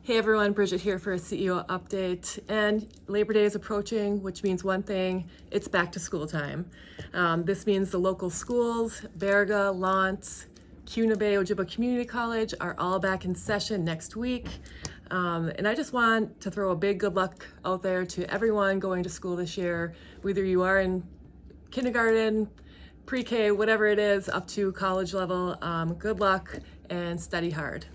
Hey everyone, Brigitte here for a CEO update. And Labor Day is approaching, which means one thing, it's back to school time. This means the local schools, Berga, Lawrence, Keweenaw Bay Ojibwa Community College are all back in session next week. And I just want to throw a big good luck out there to everyone going to school this year, whether you are in kindergarten, pre-K, whatever it is, up to college level. Good luck and study hard.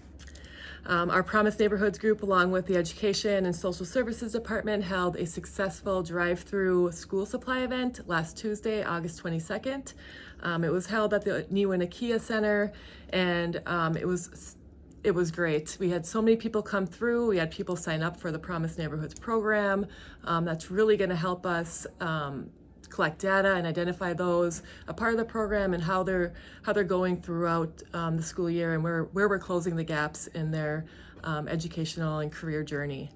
Our Promise Neighborhoods group, along with the Education and Social Services Department, held a successful drive-through school supply event last Tuesday, August 22nd. It was held at the Keweenaw Center, and it was great. We had so many people come through. We had people sign up for the Promise Neighborhoods program. That's really going to help us collect data and identify those a part of the program and how they're going throughout the school year and where we're closing the gaps in their educational and career journey.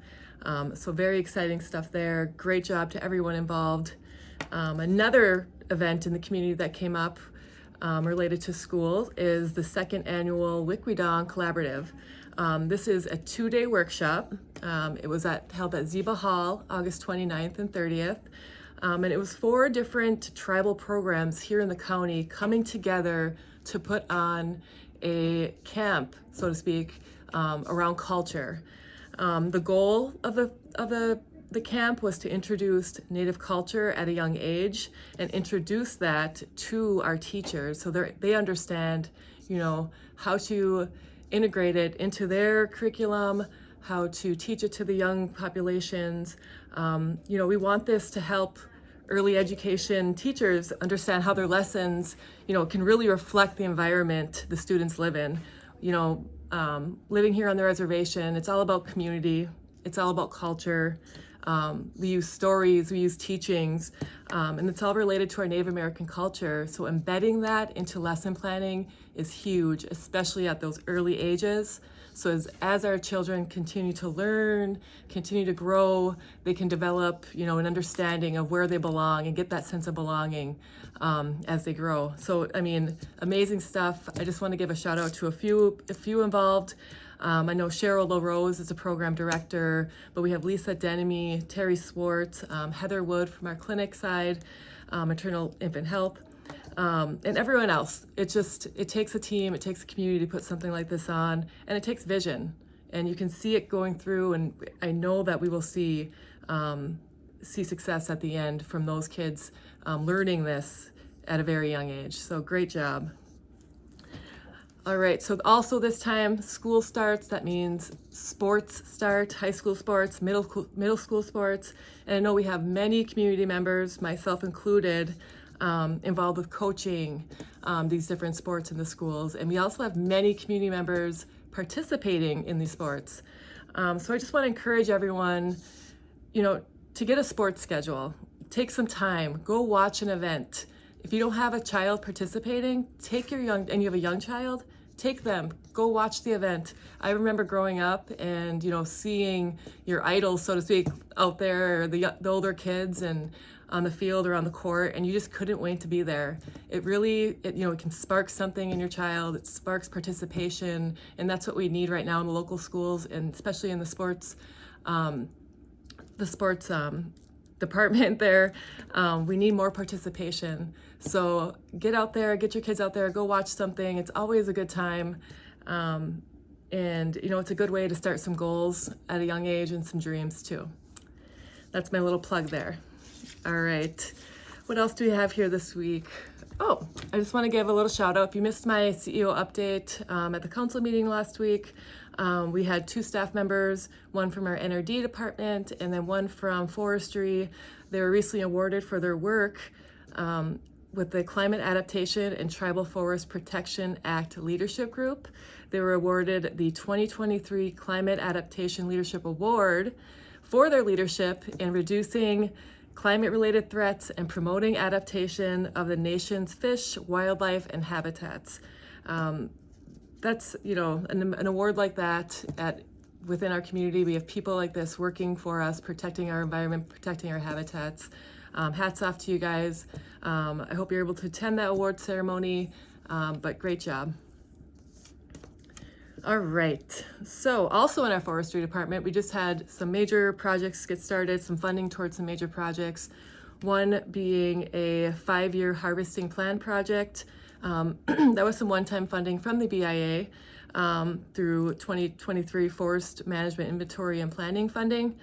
So very exciting stuff there. Great job to everyone involved. Another event in the community that came up related to schools is the second annual Keweenaw Collaborative. This is a 2-day workshop. It was held at Ziba Hall, August 29th and 30th. And it was 4 different tribal programs here in the county coming together to put on a camp, so to speak, around culture. The goal of the camp was to introduce Native culture at a young age and introduce that to our teachers so they understand, how to integrate it into their curriculum, how to teach it to the young populations. We want this to help early education teachers understand how their lessons, can really reflect the environment the students live in. Living here on the reservation, it's all about community, it's all about culture. We use stories, we use teachings, and it's all related to our Native American culture. So embedding that into lesson planning is huge, especially at those early ages. So as our children continue to learn, continue to grow, they can develop, an understanding of where they belong and get that sense of belonging as they grow. So, amazing stuff. I just want to give a shout out to a few involved. I know Cheryl LaRose is a program director, but we have Lisa Denemy, Terry Swartz, Heather Wood from our clinic side, maternal infant health. And everyone else. It takes a team, it takes a community to put something like this on, and it takes vision. And you can see it going through, and I know that we will see success at the end from those kids learning this at a very young age. So great job. All right, so also this time school starts. That means sports start, high school sports, middle school sports. And I know we have many community members, myself included, involved with coaching these different sports in the schools. And we also have many community members participating in these sports. So I just want to encourage everyone, to get a sports schedule. Take some time, go watch an event. If you don't have a child participating, and you have a young child, take them, go watch the event. I remember growing up and, seeing your idols, so to speak, out there, the older kids and on the field or on the court, and you just couldn't wait to be there. It really, it can spark something in your child. It sparks participation, and that's what we need right now in the local schools, and especially in the sports department there. We need more participation. So get out there, get your kids out there, go watch something. It's always a good time. And it's a good way to start some goals at a young age and some dreams too. That's my little plug there. All right, what else do we have here this week? Oh, I just want to give a little shout out. If you missed my CEO update at the council meeting last week, we had 2 staff members, one from our NRD department and then one from forestry. They were recently awarded for their work with the Climate Adaptation and Tribal Forest Protection Act Leadership Group. They were awarded the 2023 Climate Adaptation Leadership Award for their leadership in reducing climate-related threats and promoting adaptation of the nation's fish, wildlife, and habitats. That's, an award like that within our community. We have people like this working for us, protecting our environment, protecting our habitats. Hats off to you guys. I hope you're able to attend that award ceremony, but great job. All right. So also in our forestry department, we just had some major projects get started, some funding towards some major projects. One being a 5-year harvesting plan project. That was some one-time funding from the BIA through 2023 Forest Management Inventory and Planning funding.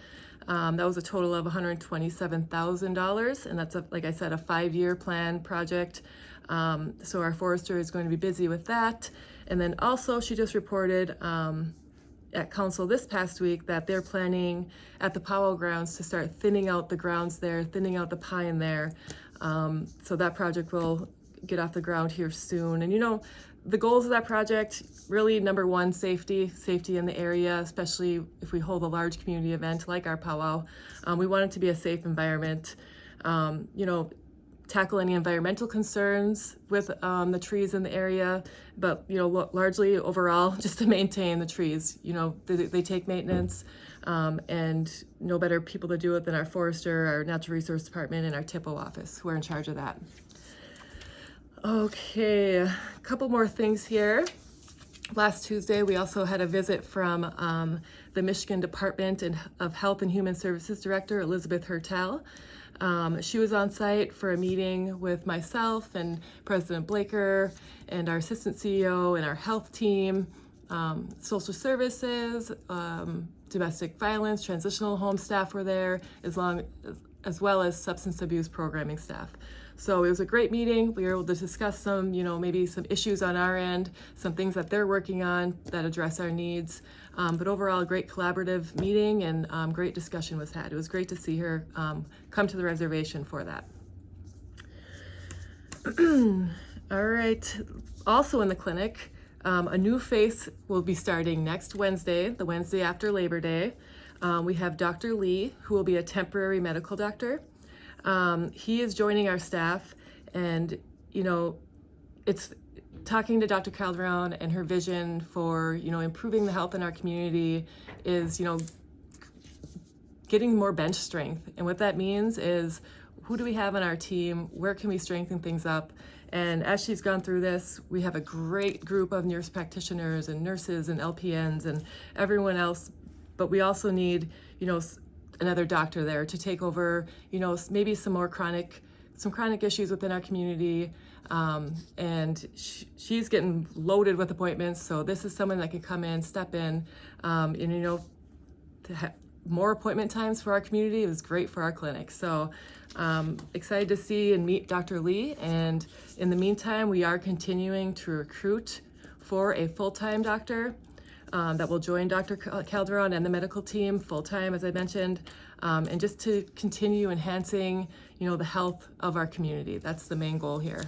That was a total of $127,000, and that's, like I said, a 5-year plan project. So our forester is going to be busy with that. And then also she just reported at council this past week that they're planning at the powwow grounds to start thinning out the grounds there, thinning out the pine there. So that project will get off the ground here soon. And the goals of that project, really number one, safety in the area, especially if we hold a large community event like our powwow. We want it to be a safe environment. Tackle any environmental concerns with the trees in the area, but largely overall just to maintain the trees. They take maintenance, and no better people to do it than our forester, our natural resource department, and our TIPO office, who are in charge of that. Okay, a couple more things here. Last Tuesday, we also had a visit from the Michigan Department of Health and Human Services Director, Elizabeth Hertel. She was on site for a meeting with myself and President Blaker and our assistant CEO and our health team, social services, domestic violence, transitional home staff were there, as well as substance abuse programming staff. So it was a great meeting. We were able to discuss some, maybe some issues on our end, some things that they're working on that address our needs. But overall, a great collaborative meeting and great discussion was had. It was great to see her come to the reservation for that. All right. Also in the clinic, a new face will be starting next Wednesday, the Wednesday after Labor Day. We have Dr. Lee, who will be a temporary medical doctor. He is joining our staff, and it's talking to Dr. Calderon and her vision for improving the health in our community is getting more bench strength. And what that means is, who do we have on our team? Where can we strengthen things up? And as she's gone through this, we have a great group of nurse practitioners and nurses and LPNs and everyone else, but we also need another doctor there to take over, maybe some chronic issues within our community. And she's getting loaded with appointments. So this is someone that can come in, step in, and to have more appointment times for our community is great for our clinic. So excited to see and meet Dr. Lee. And in the meantime, we are continuing to recruit for a full-time doctor that will join Dr. Calderon and the medical team full-time, as I mentioned, and just to continue enhancing, the health of our community. That's the main goal here.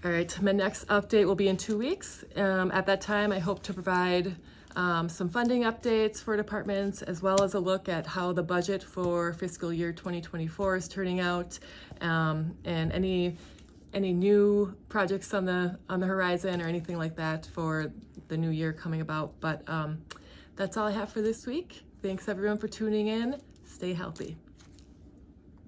All right, my next update will be in 2 weeks. At that time, I hope to provide some funding updates for departments, as well as a look at how the budget for fiscal year 2024 is turning out, and any new projects on the horizon or anything like that for the new year coming about. But that's all I have for this week. Thanks everyone for tuning in. Stay healthy.